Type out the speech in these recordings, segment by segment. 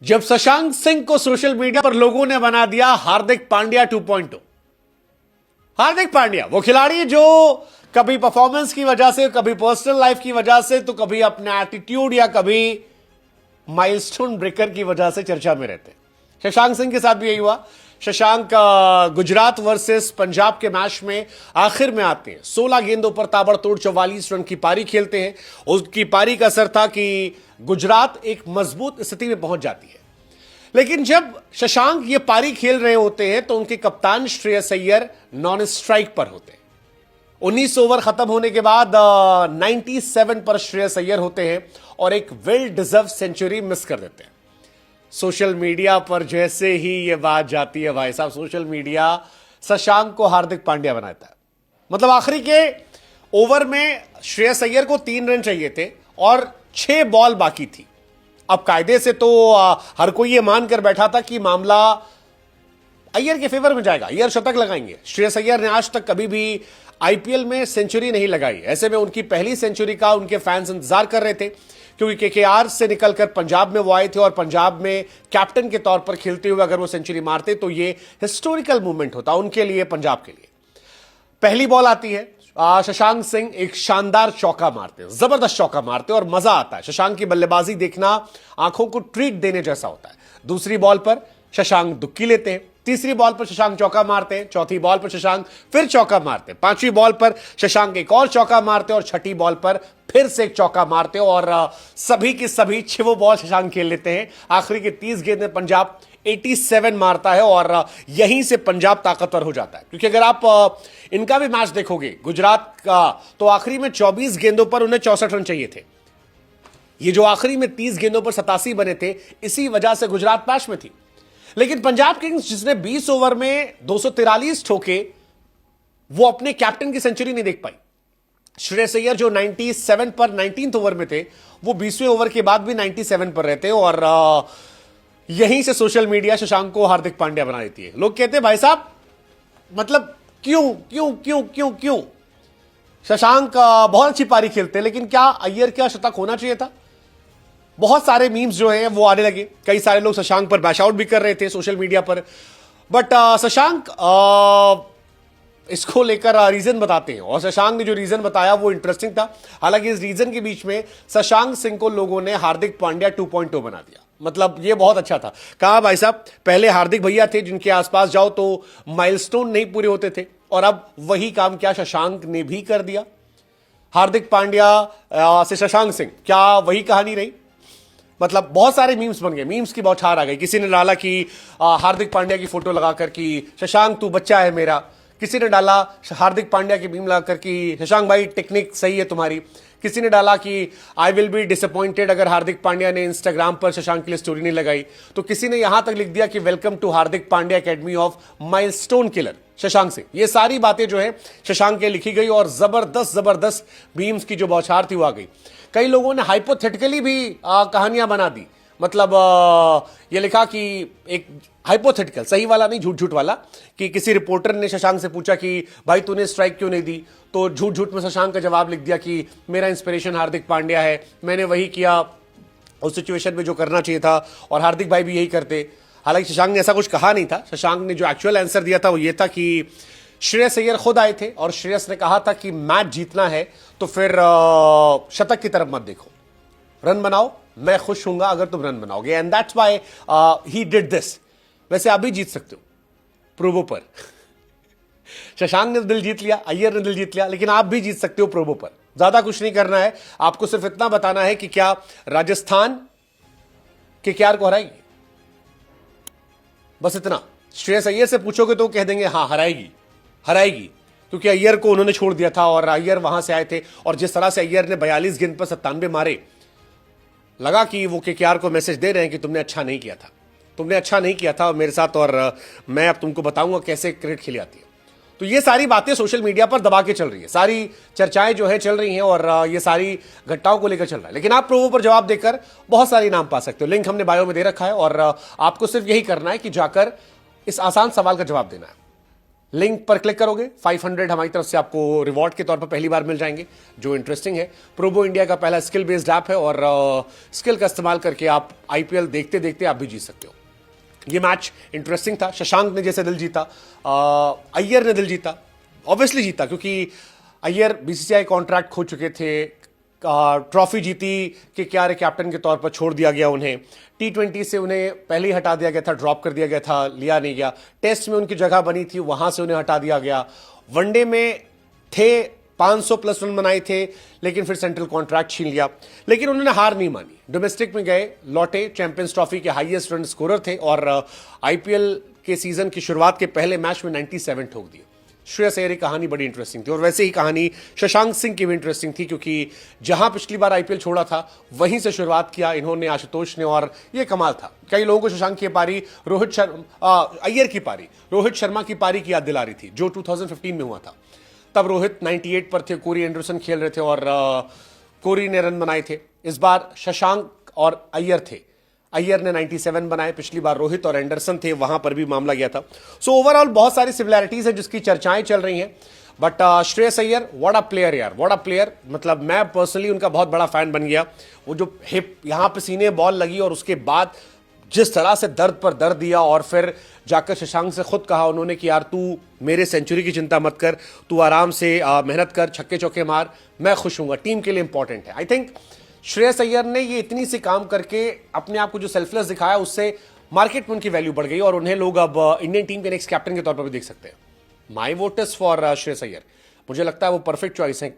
जब शशांक सिंह को social media पर लोगों ने बना दिया हार्दिक पांड्या 2.0। हार्दिक पांड्या वो खिलाड़ी जो कभी परफॉर्मेंस की वजह से, कभी पर्सनल लाइफ की वजह से, तो कभी अपने एटीट्यूड या कभी माइलस्टोन ब्रेकर की वजह से चर्चा में रहते। शशांक सिंह के साथ भी यही हुआ। शशांक गुजरात वर्सेस पंजाब के मैच में आखिर में आते हैं, 16 गेंदों पर ताबड़तोड़ 44 रन की पारी खेलते हैं। उसकी पारी का असर था कि गुजरात एक मजबूत स्थिति में पहुंच जाती है। लेकिन जब शशांक ये पारी खेल रहे होते हैं तो उनके कप्तान श्रेयस अय्यर नॉन स्ट्राइक पर होते हैं। 19 ओवर खत्म होने के बाद 97 पर श्रेयस अय्यर होते हैं और एक वेल डिजर्व सेंचुरी मिस कर देते हैं। सोशल मीडिया पर जैसे ही ये बात जाती है, भाई साहब, सोशल मीडिया शशांक को हार्दिक पांड्या बनाता है। मतलब आखिरी के ओवर में श्रेयस अय्यर को 3 रन चाहिए थे और 6 बॉल बाकी थी। अब कायदे से तो हर कोई ये मानकर बैठा था कि मामला अय्यर के फेवर में जाएगा, अय्यर शतक लगाएंगे। श्रेयस अय्यर ने आज तक कभी भी आईपीएल में सेंचुरी नहीं लगाई। ऐसे में उनकी पहली सेंचुरी का उनके फैंस इंतजार कर रहे थे, क्योंकि केकेआर से निकलकर पंजाब में वो आए थे और पंजाब में कैप्टन के तौर पर खेलते हुए अगर वो सेंचुरी मारते तो ये हिस्टोरिकल मूवमेंट होता उनके लिए, पंजाब के लिए। पहली बॉल आती है, शशांक सिंह एक शानदार चौका मारते हैं, जबरदस्त चौका मारते हैं और मजा आता है। शशांक की बल्लेबाजी देखना आंखों को ट्रीट देने जैसा होता है। दूसरी बॉल पर शशांक दुक्की लेते हैं, तीसरी बॉल पर शशांक चौका मारते हैं, चौथी बॉल पर शशांक फिर चौका मारते हैं, पांचवी बॉल पर शशांक एक और चौका मारते हैं और छठी बॉल पर फिर से एक चौका मारते हैं और सभी की सभी 6 बॉल शशांक खेल लेते हैं। आखिरी के 30 गेंद में पंजाब 87 मारता है और यहीं से पंजाब ताकतवर हो जाता है। क्योंकि अगर आप इनका भी मैच देखोगे गुजरात का, तो आखिरी में 24 गेंदों पर उन्हें 64 रन चाहिए थे। ये जो आखिरी में 30 गेंदों पर 87 बने थे, इसी वजह से गुजरात मैच में थी। लेकिन पंजाब किंग्स जिसने 20 ओवर में 243 ठोके, वो अपने कैप्टन की सेंचुरी नहीं देख पाई। श्रेयस अय्यर जो 97 पर 19th ओवर में थे, वो 20वें ओवर के बाद भी 97 पर रहते और यहीं से सोशल मीडिया शशांक को हार्दिक पांड्या बना देती है। लोग कहते हैं भाई साहब, मतलब क्यों क्यों क्यों क्यों क्यों शशांक बहुत अच्छी पारी खेलते हैं, लेकिन क्या अय्यर का शतक होना चाहिए था? बहुत सारे मीम्स जो हैं वो आने लगे। कई सारे लोग शशांक पर बैश आउट भी कर रहे थे सोशल मीडिया पर, बट शशांक इसको लेकर रीजन बताते हैं और शशांक ने जो रीजन बताया वो इंटरेस्टिंग था। हालांकि इस रीजन के बीच में शशांक सिंह को लोगों ने हार्दिक पांड्या 2.0 बना दिया। मतलब ये बहुत अच्छा था। कहा भाई साहब, पहले हार्दिक भैया थे जिनके आसपास जाओ तो माइलस्टोन नहीं पूरे होते थे, और अब वही काम क्या शशांक ने भी कर दिया। हार्दिक पांड्या से शशांक सिंह, क्या वही कहानी रही? मतलब बहुत सारे मीम्स बन गए, मीम्स की बौछार आ गई। किसी ने डाला कि हार्दिक पांड्या की फोटो लगाकर कि शशांक तू बच्चा है मेरा। किसी ने डाला हार्दिक पांड्या की मीम लगाकर कि शशांक भाई टेक्निक सही है तुम्हारी। किसी ने डाला कि आई विल बी डिसअपॉइंटेड अगर हार्दिक पांड्या ने इंस्टाग्राम पर शशांक के लिए स्टोरी नहीं लगाई। तो किसी ने यहां तक लिख दिया कि welcome to Hardik Pandya academy of milestone killer Shashank Singh. ये सारी बातें जो है शशांक के लिखी गई और जबरदस्त मीम्स की जो बौछार थी वो आ गई। कई लोगों ने हाइपोथेटिकली भी कहानियां बना दी। मतलब ये लिखा कि एक हाइपोथेटिकल, सही वाला नहीं, झूठ झूठ वाला, कि किसी रिपोर्टर ने शशांक से पूछा कि भाई तूने स्ट्राइक क्यों नहीं दी, तो झूठ झूठ में शशांक का जवाब लिख दिया कि मेरा इंस्पिरेशन हार्दिक पांड्या है, मैंने वही किया उस सिचुएशन में जो करना चाहिए था और हार्दिक भाई भी यही करते। हालांकि शशांक ने ऐसा कुछ कहा नहीं था। शशांक ने जो एक्चुअल आंसर दिया था वो ये था कि श्रेयस अय्यर खुद आए थे और श्रेयस ने कहा था कि मैच जीतना है तो फिर शतक की तरफ मत देखो, रन बनाओ, मैं खुश हूंगा अगर तुम रन बनाओगे, and that's why he did this. वैसे आप भी जीत सकते हो प्रोबो पर। शशांक ने दिल जीत लिया, अय्यर ने दिल जीत लिया, लेकिन आप भी जीत सकते हो प्रोबो पर। ज्यादा कुछ नहीं करना है, आपको सिर्फ इतना बताना है कि क्या राजस्थान केकेआर को हराएगी, बस इतना। श्रेयस अय्यर से पूछोगे तो कह देंगे हाँ हराएगी, क्योंकि अय्यर को उन्होंने छोड़ दिया था और अय्यर वहां से आए थे। और जिस तरह से अय्यर ने 42 गेंद पर 97 मारे, लगा कि वो केकेआर को मैसेज दे रहे हैं कि तुमने अच्छा नहीं किया था मेरे साथ, और मैं अब तुमको बताऊंगा कैसे क्रिकेट खेली जाती है। तो ये सारी बातें सोशल मीडिया पर दबा के चल रही है, सारी चर्चाएं जो है चल रही हैं और ये सारी घटनाओं को लेकर चल रहा है। लेकिन आप प्रोमो पर जवाब देकर बहुत सारे इनाम पा सकते हो। लिंक हमने बायो में दे रखा है और आपको सिर्फ यही करना है कि जाकर इस आसान सवाल का जवाब देना है। लिंक पर क्लिक करोगे 500 हमारी तरफ से आपको रिवॉर्ड के तौर पर पहली बार मिल जाएंगे, जो इंटरेस्टिंग है। प्रोबो इंडिया का पहला स्किल बेस्ड ऐप है और स्किल का इस्तेमाल करके आप आईपीएल देखते देखते आप भी जीत सकते हो। ये मैच इंटरेस्टिंग था। शशांक ने जैसे दिल जीता, अय्यर ने दिल जीता, ऑब्वियसली जीता क्योंकि अय्यर बीसीसीआई कॉन्ट्रैक्ट खो चुके थे, ट्रॉफी जीती कि क्या रे कैप्टन के तौर पर छोड़ दिया गया उन्हें, T20 से उन्हें पहले ही हटा दिया गया था, ड्रॉप कर दिया गया था, लिया नहीं गया, टेस्ट में उनकी जगह बनी थी वहां से उन्हें हटा दिया गया, वनडे में थे 500 प्लस रन बनाए थे लेकिन फिर सेंट्रल कॉन्ट्रैक्ट छीन लिया, लेकिन उन्होंने हार नहीं मानी, डोमेस्टिक में गए, लौटे, चैंपियंस ट्रॉफी के हाईएस्ट रन स्कोरर थे और आईपीएल के सीजन की शुरुआत के पहले मैच में 97 ठोक दिए। श्रेयस अय्यर की कहानी बड़ी इंटरेस्टिंग थी और वैसे ही कहानी शशांक सिंह की भी इंटरेस्टिंग थी क्योंकि जहां पिछली बार आईपीएल छोड़ा था वहीं से शुरुआत किया इन्होंने, आशुतोष ने, और ये कमाल था। कई लोगों को शशांक की पारी अय्यर की पारी रोहित शर्मा की पारी की याद दिला रही थी जो 2015 में हुआ था। तब रोहित 98 पर थे, कोरी एंडरसन खेल रहे थे और कोरी ने रन बनाए थे। इस बार शशांक और अय्यर थे, अय्यर ने 97 बनाए, पिछली बार रोहित और एंडरसन थे, वहां पर भी मामला गया था। सो ओवरऑल बहुत सारी सिमिलैरिटीज है जिसकी चर्चाएं चल रही हैं, but Shreyas Iyer what a player यार, व्हाट अ प्लेयर। मतलब मैं पर्सनली उनका बहुत बड़ा फैन बन गया। वो जो हिप यहां पे सीने बॉल लगी और उसके बाद जिस तरह से दर्द पर दर्द दिया और फिर जाकर शशांक से खुद कहा उन्होंने कि यार तू मेरे सेंचुरी की चिंता मत कर, तू आराम से मेहनत कर, छक्के चौके मार, मैं खुश हूंगा, टीम के लिए इंपॉर्टेंट है। आई थिंक श्रेयस अय्यर ने ये इतनी सी काम करके अपने आप को जो सेल्फलेस दिखाया उससे मार्केट में उनकी वैल्यू बढ़ गई और उन्हें लोग अब इंडियन टीम के नेक्स्ट कैप्टन के तौर पर भी देख सकते हैं। माई vote is for Shreyas Iyer. मुझे लगता है वो परफेक्ट चॉइस है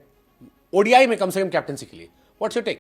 ओडीआई में कम से कम कैप्टनसी के लिए। What's your take?